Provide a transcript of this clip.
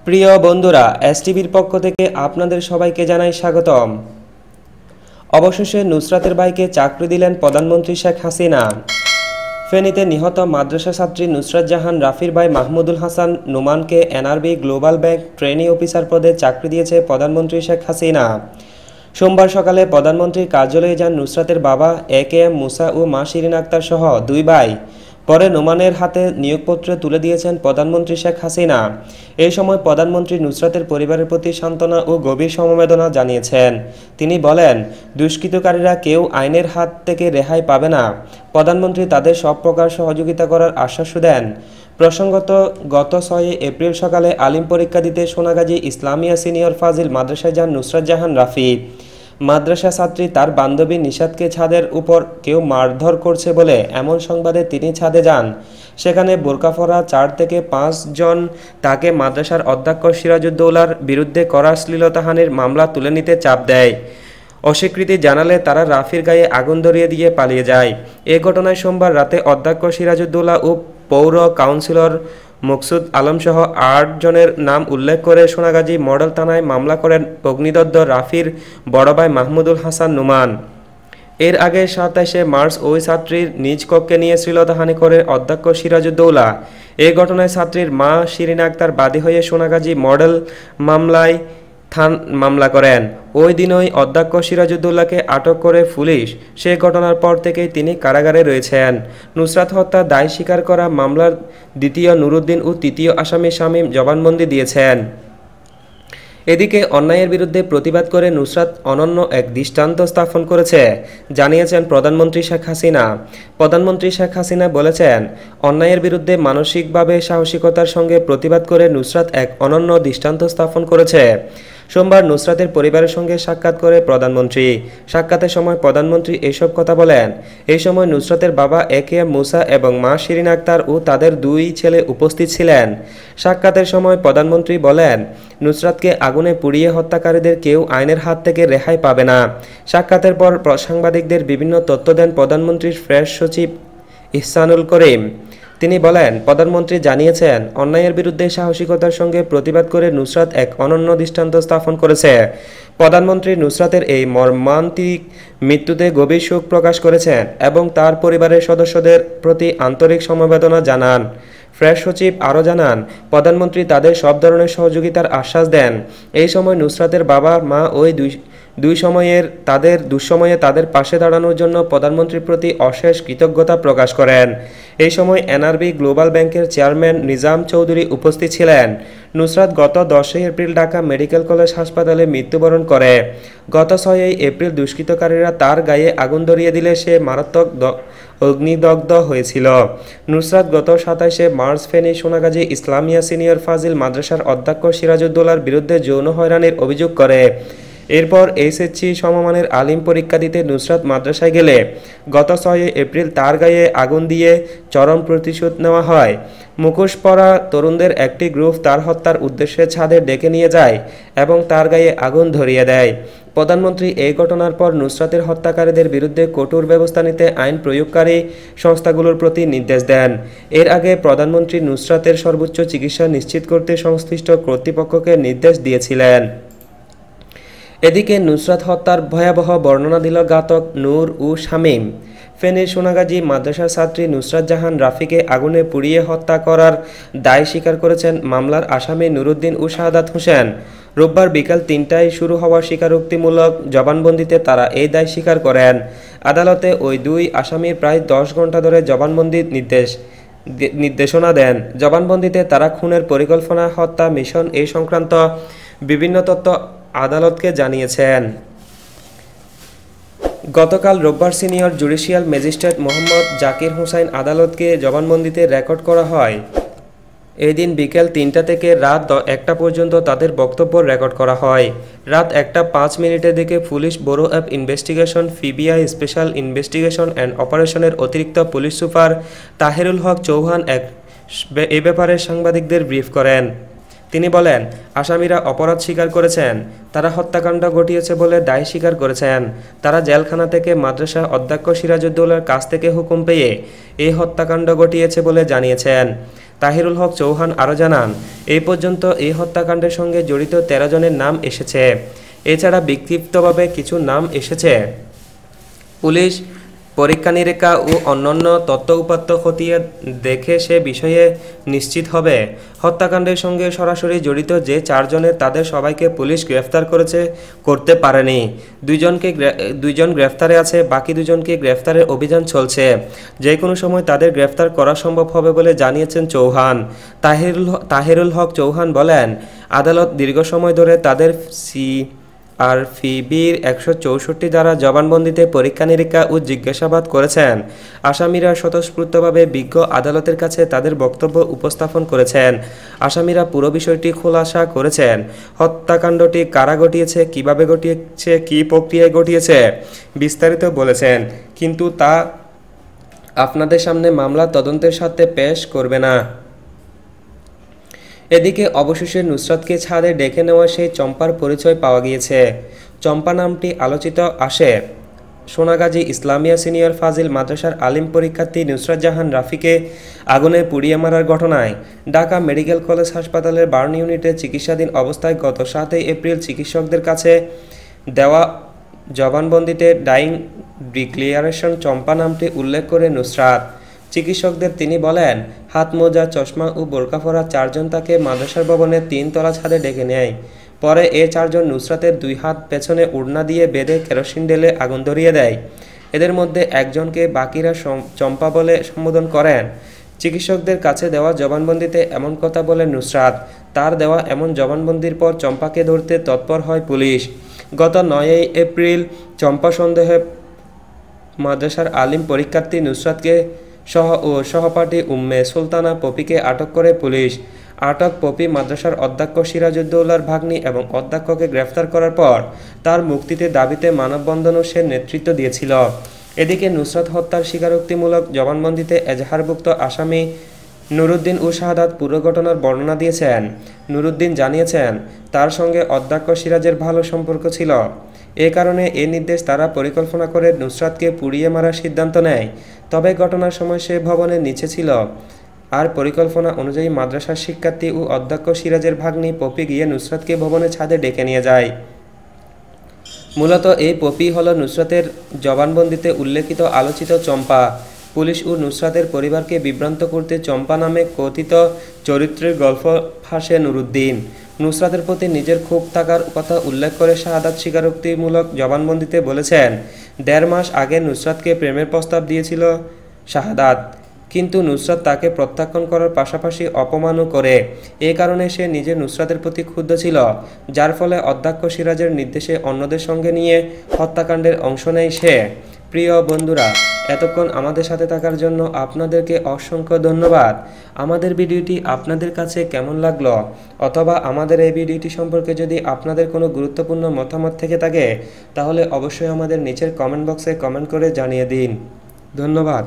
প্রিয় বন্ধুরা, এসটিভির পক্ষ থেকে আপনাদের সবাইকে জানাই স্বাগতম। অবশেষে নুসরাতের ভাইকে চাকরি দিলেন প্রধানমন্ত্রী শেখ হাসিনা। ফেনীতে নিহত মাদ্রাসা ছাত্রী নুসরাত জাহান রাফির ভাই মাহমুদুল হাসান নোমানকে NRB global bank trainee officer পদে চাকরি দিয়েছে প্রধানমন্ত্রী শেখ হাসিনা। সোমবার সকালে প্রধানমন্ত্রীর কার্যালয়ে যান নুসরাতের বাবা এ.কে.এম. মুসা ও মা শিরিন আক্তার সহ দুই ভাই। পরে নোমানের হাতে নিয়োগপত্র তুলে দিয়েছেন প্রধানমন্ত্রী শেখ হাসিনা। এই সময় প্রধানমন্ত্রী নুসরাতের পরিবারের প্রতি সান্ত্বনা ও গভীর সমবেদনা জানিয়েছেন। তিনি বলেন, দুষ্কৃতকারীরা কেউ আইনের হাত থেকে রেহাই পাবে না। প্রধানমন্ত্রী তাদের সব প্রকার সহযোগিতা করার আশ্বাস দেন। প্রসঙ্গত, গত 6 এপ্রিল সকালে আলিম পরীক্ষা দিতে সোনাগাজী ইসলামিয়া সিনিয়র ফাজিল মাদ্রাসায় যান নুসরাত জাহান রাফি। মাদ্রাসা ছাত্রী তার বান্ধবী নিশাতকে ছাদের উপর কেউ মারধর করছে বলে এমন সংবাদে তিনি ছাদে যান। সেখানে বোরকা পরা 4 থেকে 5 জন তাকে মাদ্রাসার অধ্যক্ষ সিরাজউদ্দৌলার বিরুদ্ধে করা শ্লীলতাহানির মামলা তুলে নিতে চাপ দেয়। অস্বীকৃতি জানালে তারা রাফির গায়ে আগুন ধরিয়ে দিয়ে পালিয়ে যায়। এ ঘটনায় সোমবার রাতে অধ্যক্ষ সিরাজউদ্দৌলা ও পৌর কাউন্সিলর মকসুদ আলমসহ 8 জনের নাম উল্লেখ করে সোনাগাজী মডেল থানায় মামলা করেন অগ্নিদগ্ধ রাফির বড় ভাই মাহমুদুল হাসান নোমান। এর আগে 27 মার্চ ওই ছাত্রীর নিজ কক্ষে নিয়ে শ্লীলতাহানি করে অধ্যক্ষ সিরাজউদ্দৌলা। এই ঘটনায় ছাত্রীর মা শিরিন আক্তার বাদী হয়ে সোনাগাজী মডেল মামলা করেন। ওই দিনই অধ্যক্ষ সিরাজউদ্দৌলাকে আটক করে পুলিশ। সে ঘটনার পর থেকেই তিনি কারাগারে রয়েছেন। নুসরাত হত্যা দায় স্বীকার করা মামলার দ্বিতীয় নুরুদ্দিন ও তৃতীয় আসামি শামীম জবানবন্দি দিয়েছেন। এদিকে অন্যায়ের বিরুদ্ধে প্রতিবাদ করে নুসরাত অনন্য এক দৃষ্টান্ত স্থাপন করেছে জানিয়েছেন প্রধানমন্ত্রী শেখ হাসিনা। প্রধানমন্ত্রী শেখ হাসিনা বলেছেন, অন্যায়ের বিরুদ্ধে মানসিকভাবে সাহসিকতার সঙ্গে প্রতিবাদ করে নুসরাত এক অনন্য দৃষ্টান্ত স্থাপন করেছে। সোমবার নুসরাতের পরিবারের সঙ্গে সাক্ষাৎ করে প্রধানমন্ত্রী। সাক্ষাতের সময় প্রধানমন্ত্রী এসব কথা বলেন। এই সময় নুসরাতের বাবা এ.কে.এম. মুসা এবং মা শিরিন আক্তার ও তাদের 2 ছেলে উপস্থিত ছিলেন। সাক্ষাতের সময় প্রধানমন্ত্রী বলেন, নুসরাতকে আগুনে পুড়িয়ে হত্যাকারীদের কেউ আইনের হাত থেকে রেহাই পাবে না। সাক্ষাতের পর সাংবাদিকদের বিভিন্ন তথ্য দেন প্রধানমন্ত্রীর প্রেস সচিব ইহসানুল করিম। তিনি বলেন, প্রধানমন্ত্রী জানিয়েছেন, অন্যায়ের বিরুদ্ধে সাহসিকতার সঙ্গে প্রতিবাদ করে নুসরাত এক অনন্য দৃষ্টান্ত স্থাপন করেছে। প্রধানমন্ত্রী নুসরাতের এই মর্মান্তিক মৃত্যুতে গভীর শোক প্রকাশ করেছেন এবং তার পরিবারের সদস্যদের প্রতি আন্তরিক সমবেদনা জানান। প্রেস সচিব আরও জানান, প্রধানমন্ত্রী তাদের সব ধরনের সহযোগিতার আশ্বাস দেন। এই সময় নুসরাতের বাবা মা ওই দুঃসময়ে তাদের পাশে দাঁড়ানোর জন্য প্রধানমন্ত্রীর প্রতি অশেষ কৃতজ্ঞতা প্রকাশ করেন। এই সময় এনআরবি গ্লোবাল ব্যাংকের চেয়ারম্যান নিজাম চৌধুরী উপস্থিত ছিলেন। নুসরাত গত 10 এপ্রিল ঢাকা মেডিকেল কলেজ হাসপাতালে মৃত্যুবরণ করে। গত 6 এপ্রিল দুষ্কৃতকারীরা তার গায়ে আগুন ধরিয়ে দিলে সে মারাত্মক অগ্নিদগ্ধ হয়েছিল। নুসরাত গত 27 মার্চ ফেনী সোনাগাজী ইসলামিয়া সিনিয়র ফাজিল মাদ্রাসার অধ্যক্ষ সিরাজউদ্দৌলার বিরুদ্ধে যৌন হয়রানির অভিযোগ করে। এরপর এইচএসসি সমমানের আলিম পরীক্ষা দিতে নুসরাত মাদ্রাসায় গেলে গত 6 এপ্রিল তার গায়ে আগুন দিয়ে চরম প্রতিশোধ নেওয়া হয়। মুখোশ পরা তরুণদের একটি গ্রুপ তার হত্যার উদ্দেশ্যে ছাদে ডেকে নিয়ে যায় এবং তার গায়ে আগুন ধরিয়ে দেয়। প্রধানমন্ত্রী এই ঘটনার পর নুসরাতের হত্যাকারীদের বিরুদ্ধে কঠোর ব্যবস্থা নিতে আইন প্রয়োগকারী সংস্থাগুলোর প্রতি নির্দেশ দেন। এর আগে প্রধানমন্ত্রী নুসরাতের সর্বোচ্চ চিকিৎসা নিশ্চিত করতে সংশ্লিষ্ট কর্তৃপক্ষকে নির্দেশ দিয়েছিলেন। এদিকে নুসরাত হত্যার ভয়াবহ বর্ণনা দিল ঘাতক নূর ও শামীম। ফেনীর সোনাগাজী মাদ্রাসার ছাত্রী নুসরাত জাহান রাফিকে আগুনে পুড়িয়ে হত্যা করার দায় স্বীকার করেছেন মামলার আসামি নুরুদ্দিন ও শাহাদাত হোসেন। রোববার বিকাল 3টায় শুরু হওয়া স্বীকারোক্তিমূলক জবানবন্দিতে তারা এই দায় স্বীকার করেন। আদালতে ওই 2 আসামির প্রায় 10 ঘণ্টা ধরে জবানবন্দির নির্দেশনা দেন। জবানবন্দিতে তারা খুনের পরিকল্পনা, হত্যা, মিশন এই সংক্রান্ত বিভিন্ন তথ্য আদালতকে জানিয়েছেন। গতকাল রোববার senior judicial magistrate Mohammad Zakir Hossain আদালতকে জবানবন্দিতে রেকর্ড করা হয়। এই দিন বিকেল 3টা থেকে রাত 1টা পর্যন্ত তাদের বক্তব্য রেকর্ড করা হয়। রাত 1টা 5 দিকে police bureau of investigation PBI special investigation and অপারেশনের অতিরিক্ত পুলিশ সুপার তাহিরুল হক চৌহান এ ব্যাপারে সাংবাদিকদের ব্রিফ করেন। তিনি বলেন, আসামিরা অপরাধ স্বীকার করেছেন। তারা হত্যাকাণ্ড ঘটিয়েছে বলে দায় স্বীকার করেছেন। তারা জেলখানা থেকে মাদ্রাসা অধ্যক্ষ সিরাজউদ্দৌলার কাছ থেকে হুকুম পেয়ে এই হত্যাকাণ্ড ঘটিয়েছে বলে জানিয়েছেন। তাহিরুল হক চৌহান আরও জানান, এই পর্যন্ত এই হত্যাকাণ্ডের সঙ্গে জড়িত 13 জনের নাম এসেছে। এছাড়া বিক্ষিপ্তভাবে কিছু নাম এসেছে। পুলিশ পরীক্ষা নিরীক্ষা ও অন্যান্য তথ্য উপাত্ত খতিয়ে দেখে সে বিষয়ে নিশ্চিত হবে। হত্যাকাণ্ডের সঙ্গে সরাসরি জড়িত যে 4 জনের তাদের সবাইকে পুলিশ গ্রেফতার করতে পারেনি। দুইজন গ্রেফতারে আছে, বাকি 2 জনকে গ্রেফতারের অভিযান চলছে। যে কোনো সময় তাদের গ্রেফতার করা সম্ভব হবে বলে জানিয়েছেন চৌহান। তাহিরুল হক চৌহান বলেন, আদালত দীর্ঘ সময় ধরে তাদের সিআরপিবির 164 ধারা জবানবন্দিতে পরীক্ষা নিরীক্ষা ও জিজ্ঞাসাবাদ করেছেন। আসামিরা স্বতঃস্ফূর্তভাবে বিজ্ঞ আদালতের কাছে তাদের বক্তব্য উপস্থাপন করেছেন। আসামিরা পুরো বিষয়টি খোলাসা করেছেন। হত্যাকাণ্ডটি কারা ঘটিয়েছে, কিভাবে ঘটিয়েছে, কী প্রক্রিয়ায় ঘটিয়েছে বিস্তারিত বলেছেন, কিন্তু তা আপনাদের সামনে মামলা তদন্তের সাথে পেশ করবে না। এদিকে অবশেষে নুসরাতকে ছাদে ডেকে নেওয়া সেই চম্পার পরিচয় পাওয়া গিয়েছে। চম্পা নামটি আলোচিত আসে সোনাগাজী ইসলামিয়া সিনিয়র ফাজিল মাদ্রাসার আলিম পরীক্ষার্থী নুসরাত জাহান রাফিকে আগুনে পুড়িয়ে মারার ঘটনায়। ঢাকা মেডিকেল কলেজ হাসপাতালের বার্ন ইউনিটে চিকিৎসাধীন অবস্থায় গত 7 এপ্রিল চিকিৎসকদের কাছে দেওয়া জবানবন্দিতে ডাইং ডিক্লিয়ারেশন চম্পা নামটি উল্লেখ করে নুসরাত। চিকিৎসকদের তিনি বলেন, হাত মোজা, চশমা ও বোরকা পরা 4 জন তাকে মাদ্রাসার ভবনের 3 তলা ছাদে ডেকে নেয়। পরে এ 4 জন নুসরাতের 2 হাত পেছনে ওড়না দিয়ে বেঁধে কেরোসিন ঢেলে আগুন ধরিয়ে দেয়। এদের মধ্যে একজনকে বাকিরা চম্পা বলে সম্বোধন করেন। চিকিৎসকদের কাছে দেওয়া জবানবন্দিতে এমন কথা বলেন নুসরাত। তার দেওয়া এমন জবানবন্দির পর চম্পাকে ধরতে তৎপর হয় পুলিশ। গত 9 এপ্রিল চম্পা সন্দেহে মাদ্রাসার আলিম পরীক্ষার্থী নুসরাতকে সহপাঠী উম্মে সুলতানা পপিকে আটক করে পুলিশ। আটক পপি মাদ্রাসার অধ্যক্ষ সিরাজউদ্দৌলার ভাগ্নি এবং অধ্যক্ষকে গ্রেফতার করার পর তার মুক্তিতে দাবিতে মানববন্ধনও সে নেতৃত্ব দিয়েছিল। এদিকে নুসরাত হত্যার স্বীকারোক্তিমূলক জবানবন্দিতে এজাহারভুক্ত আসামি নুরুদ্দিন ও শাহাদাত পুরো ঘটনার বর্ণনা দিয়েছেন। নুরুদ্দিন জানিয়েছেন, তার সঙ্গে অধ্যক্ষ সিরাজের ভালো সম্পর্ক ছিল। এ কারণে এ নির্দেশ তারা পরিকল্পনা করে নুসরাতকে পুড়িয়ে মারার সিদ্ধান্ত নেয়। তবে ঘটনার সময় সে ভবনের নিচে ছিল। আর পরিকল্পনা অনুযায়ী মাদ্রাসার শিক্ষার্থী ও অধ্যক্ষ সিরাজের ভাগ্নি পপি গিয়ে নুসরাতকে ভবনের ছাদে ডেকে নিয়ে যায়। মূলত এই পপি হল নুসরাতের জবানবন্দিতে উল্লেখিত আলোচিত চম্পা। পুলিশ ও নুসরাতের পরিবারকে বিভ্রান্ত করতে চম্পা নামে কথিত চরিত্রের গল্প ফাঁসে নুরুদ্দিন। নুসরাতের প্রতি নিজের ক্ষোভ থাকার কথা উল্লেখ করে শাহাদাত স্বীকারোক্তিমূলক জবানবন্দিতে বলেছেন, 1.5 মাস আগে নুসরাতকে প্রেমের প্রস্তাব দিয়েছিল শাহাদাত, কিন্তু নুসরাত তাকে প্রত্যাখ্যান করার পাশাপাশি অপমানও করে। এ কারণে সে নিজে নুসরাতের প্রতি ক্ষুব্ধ ছিল, যার ফলে অধ্যক্ষ সিরাজের নির্দেশে অন্যদের সঙ্গে নিয়ে হত্যাকাণ্ডের অংশ নেয় সে। প্রিয় বন্ধুরা, এতক্ষণ আমাদের সাথে থাকার জন্য আপনাদেরকে অসংখ্য ধন্যবাদ। আমাদের ভিডিওটি আপনাদের কাছে কেমন লাগলো, অথবা আমাদের এই ভিডিওটি সম্পর্কে যদি আপনাদের কোনো গুরুত্বপূর্ণ মতামত থেকে থাকে, তাহলে অবশ্যই আমাদের নিচের কমেন্ট বক্সে কমেন্ট করে জানিয়ে দিন। ধন্যবাদ।